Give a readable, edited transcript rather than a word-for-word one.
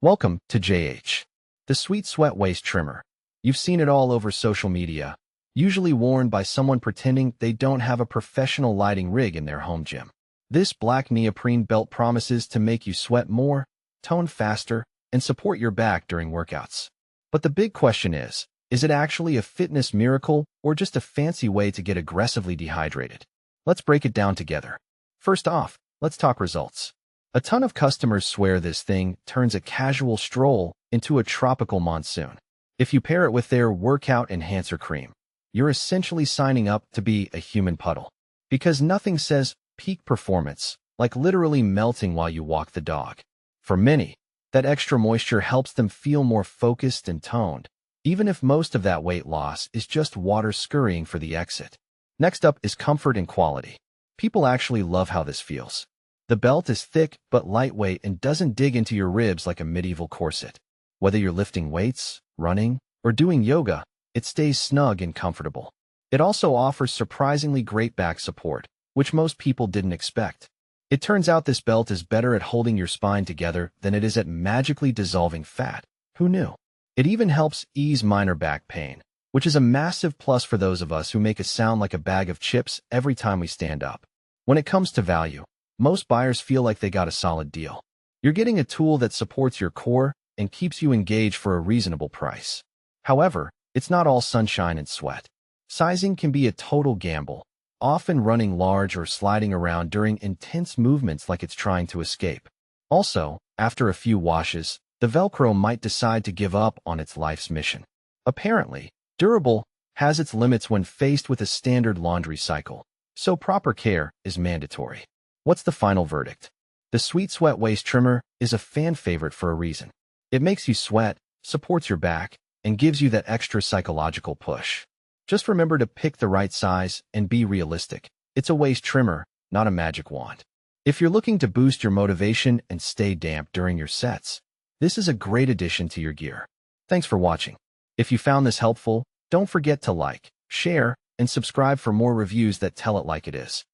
Welcome to JH, the Sweet Sweat Waist Trimmer. You've seen it all over social media, usually worn by someone pretending they don't have a professional lighting rig in their home gym. This black neoprene belt promises to make you sweat more, tone faster, and support your back during workouts. But the big question is it actually a fitness miracle or just a fancy way to get aggressively dehydrated? Let's break it down together. First off, let's talk results. A ton of customers swear this thing turns a casual stroll into a tropical monsoon. If you pair it with their workout enhancer cream, you're essentially signing up to be a human puddle. Because nothing says peak performance like literally melting while you walk the dog. For many, that extra moisture helps them feel more focused and toned, even if most of that weight loss is just water scurrying for the exit. Next up is comfort and quality. People actually love how this feels. The belt is thick but lightweight and doesn't dig into your ribs like a medieval corset. Whether you're lifting weights, running, or doing yoga, it stays snug and comfortable. It also offers surprisingly great back support, which most people didn't expect. It turns out this belt is better at holding your spine together than it is at magically dissolving fat. Who knew? It even helps ease minor back pain, which is a massive plus for those of us who make it sound like a bag of chips every time we stand up. When it comes to value, most buyers feel like they got a solid deal. You're getting a tool that supports your core and keeps you engaged for a reasonable price. However, it's not all sunshine and sweat. Sizing can be a total gamble, often running large or sliding around during intense movements like it's trying to escape. Also, after a few washes, the Velcro might decide to give up on its life's mission. Apparently, durable has its limits when faced with a standard laundry cycle, so proper care is mandatory. What's the final verdict? The Sweet Sweat Waist Trimmer is a fan favorite for a reason. It makes you sweat, supports your back, and gives you that extra psychological push. Just remember to pick the right size and be realistic. It's a waist trimmer, not a magic wand. If you're looking to boost your motivation and stay damp during your sets, this is a great addition to your gear. Thanks for watching. If you found this helpful, don't forget to like, share, and subscribe for more reviews that tell it like it is.